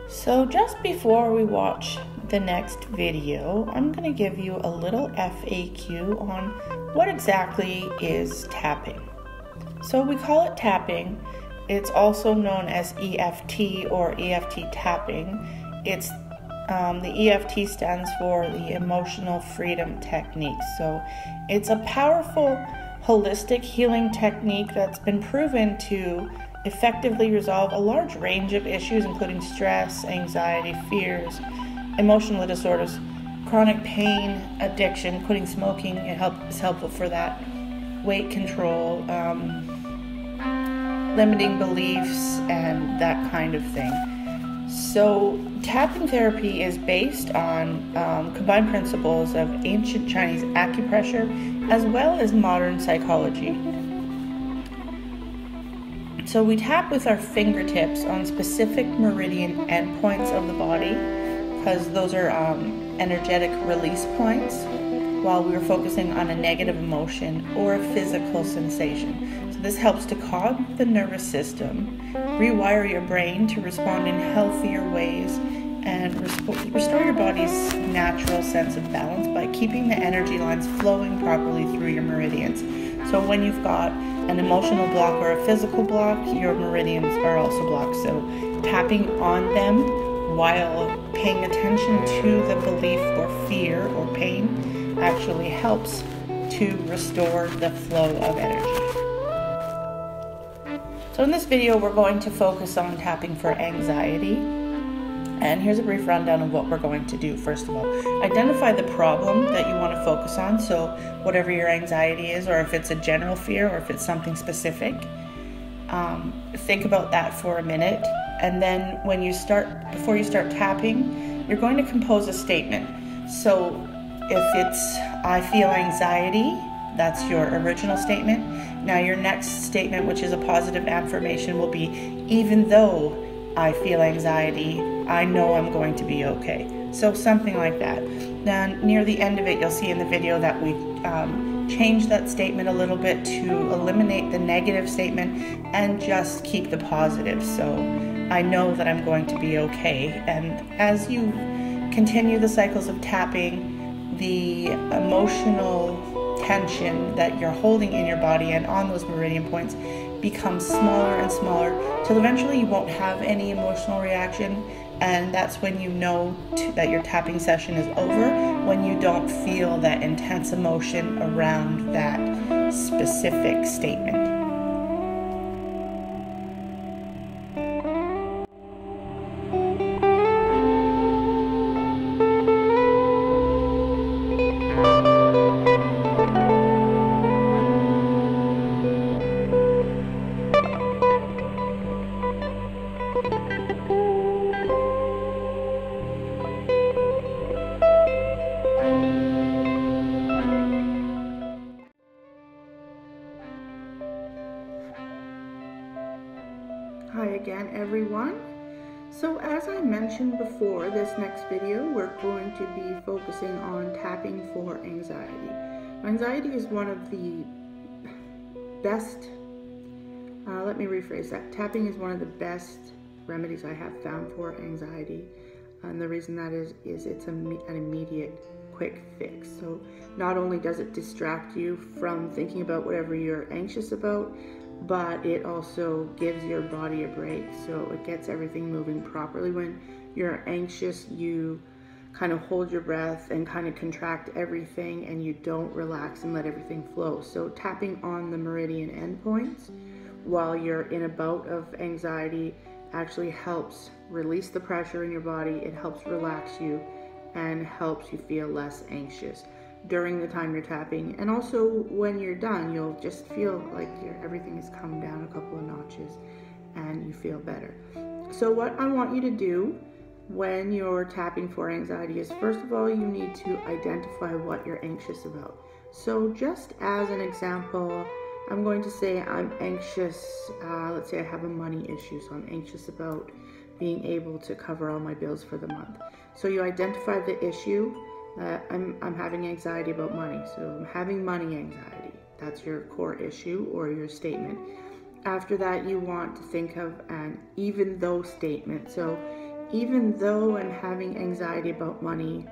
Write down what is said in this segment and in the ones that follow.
So just before we watch the next video, I'm going to give you a little FAQ on what exactly is tapping. So we call it tapping. It's also known as EFT or EFT tapping. It's the EFT stands for the Emotional Freedom Technique. So it's a powerful holistic healing technique that's been proven to effectively resolve a large range of issues, including stress, anxiety, fears, emotional disorders, chronic pain, addiction, including smoking. Is helpful for that, weight control, limiting beliefs, and that kind of thing. So tapping therapy is based on combined principles of ancient Chinese acupressure as well as modern psychology. So we tap with our fingertips on specific meridian endpoints of the body, because those are energetic release points, while we're focusing on a negative emotion or a physical sensation. So this helps to calm the nervous system, rewire your brain to respond in healthier ways, and restore your body's natural sense of balance by keeping the energy lines flowing properly through your meridians. So when you've got an emotional block or a physical block, your meridians are also blocked. So tapping on them while paying attention to the belief or fear or pain actually helps to restore the flow of energy. So in this video, we're going to focus on tapping for anxiety. And here's a brief rundown of what we're going to do. First of all, identify the problem that you want to focus on. So whatever your anxiety is, or if it's a general fear, or if it's something specific, think about that for a minute. And then before you start tapping, you're going to compose a statement. So if it's, I feel anxiety, that's your original statement. Now your next statement, which is a positive affirmation, will be, even though I feel anxiety, I know I'm going to be okay. So something like that. Now near the end of it, you'll see in the video that we changed that statement a little bit to eliminate the negative statement and just keep the positive. So I know that I'm going to be okay. And as you continue the cycles of tapping, the emotional tension that you're holding in your body and on those meridian points becomes smaller and smaller till eventually you won't have any emotional reaction, and that's when you know that your tapping session is over, when you don't feel that intense emotion around that specific statement. Hi again, everyone. So as I mentioned before, this next video we're going to be focusing on tapping for anxiety. Anxiety is one of the best, let me rephrase that. Tapping is one of the best remedies I have found for anxiety. And the reason that is it's an immediate, quick fix. So not only does it distract you from thinking about whatever you're anxious about, but it also gives your body a break. So it gets everything moving properly. When you're anxious, you kind of hold your breath and kind of contract everything, and you don't relax and let everything flow. So tapping on the meridian endpoints while you're in a bout of anxiety actually helps release the pressure in your body. It helps relax you and helps you feel less anxious during the time you're tapping. And also when you're done, you'll just feel like everything has come down a couple of notches and you feel better. So what I want you to do when you're tapping for anxiety is, first of all, you need to identify what you're anxious about. So just as an example, I'm going to say I'm anxious. Let's say I have a money issue, so I'm anxious about being able to cover all my bills for the month. So you identify the issue. I'm having anxiety about money, so I'm having money anxiety. That's your core issue or your statement. After that, you want to think of an even though statement. So even though I'm having anxiety about money,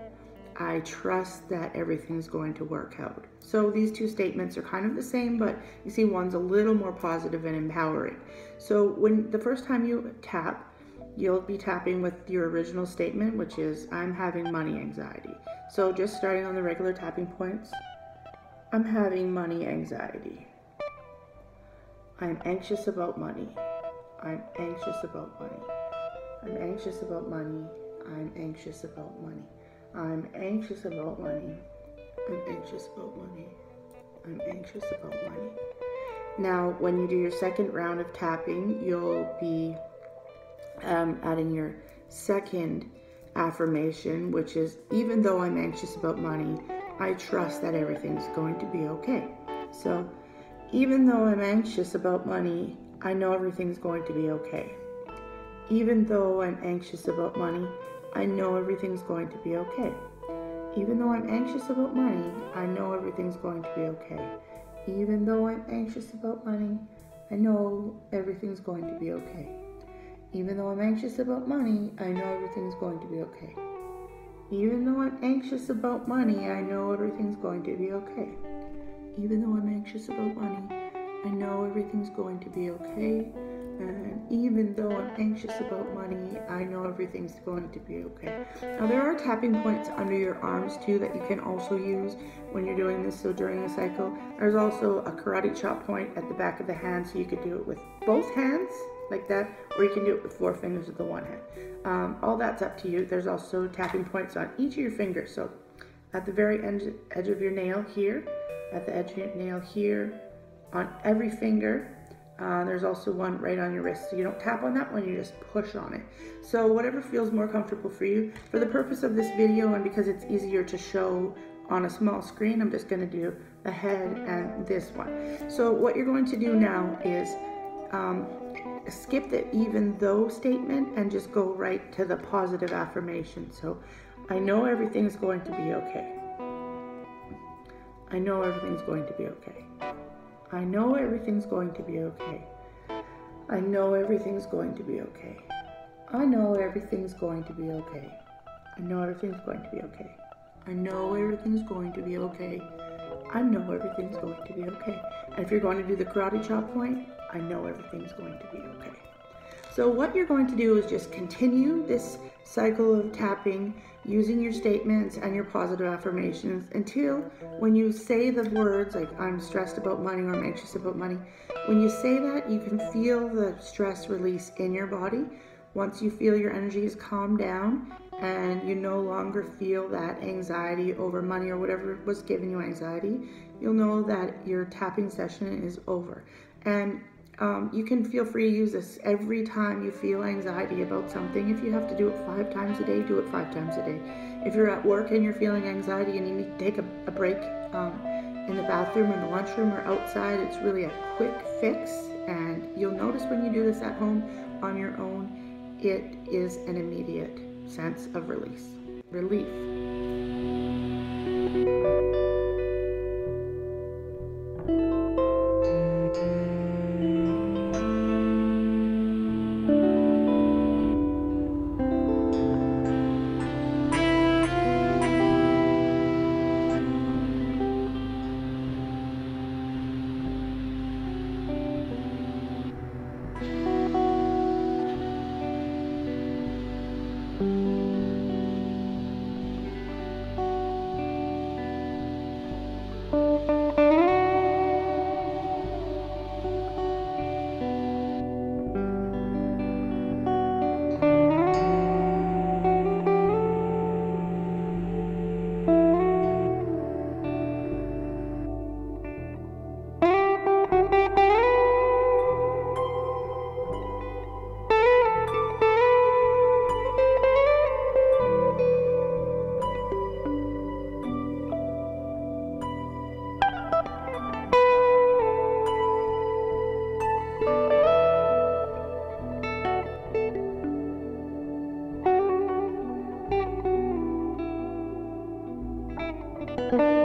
I trust that everything's going to work out. So these two statements are kind of the same, but you see one's a little more positive and empowering. So when the first time you tap, you'll be tapping with your original statement, which is I'm having money anxiety. So just starting on the regular tapping points, I'm having money anxiety. I'm anxious about money. I'm anxious about money. I'm anxious about money. I'm anxious about money. I'm anxious about money. I'm anxious about money. I'm anxious about money. Now, when you do your second round of tapping, you'll be adding your second affirmation, which is even though I'm anxious about money, I trust that everything's going to be okay. So even though I'm anxious about money, I know everything's going to be okay. Even though I'm anxious about money, I know everything's going to be okay. Even though I'm anxious about money, I know everything's going to be okay. Even though I'm anxious about money, I know everything's going to be okay. Even though I'm anxious about money, I know everything's going to be okay. Even though I'm anxious about money, I know everything's going to be okay. Even though I'm anxious about money, I know everything's going to be okay. And even though I'm anxious about money, I know everything's going to be okay. Now there are tapping points under your arms too that you can also use when you're doing this. So during the cycle, there's also a karate chop point at the back of the hand, so you could do it with both hands like that, or you can do it with 4 fingers with the one hand. All that's up to you. There's also tapping points on each of your fingers. So at the very edge of your nail here, at the edge of your nail here, on every finger. There's also one right on your wrist. So you don't tap on that one, you just push on it. So whatever feels more comfortable for you. For the purpose of this video and because it's easier to show on a small screen, I'm just going to do the head and this one. So what you're going to do now is skip the even though statement and just go right to the positive affirmation. So I know everything's going to be okay. I know everything's going to be okay. I know everything's going to be okay. I know everything's going to be okay. I know everything's going to be okay. I know everything's going to be okay. I know everything's going to be okay. I know everything's going to be okay. And if you're going to do the karate chop point, I know everything's going to be okay. So what you're going to do is just continue this cycle of tapping using your statements and your positive affirmations until when you say the words like I'm stressed about money or I'm anxious about money, when you say that, you can feel the stress release in your body. Once you feel your energy is calmed down and you no longer feel that anxiety over money or whatever was giving you anxiety, you'll know that your tapping session is over. And you can feel free to use this every time you feel anxiety about something. If you have to do it 5 times a day, do it 5 times a day. If you're at work and you're feeling anxiety and you need to take a break in the bathroom, in the lunchroom, or outside, it's really a quick fix. And you'll notice when you do this at home on your own, it is an immediate sense of relief. you.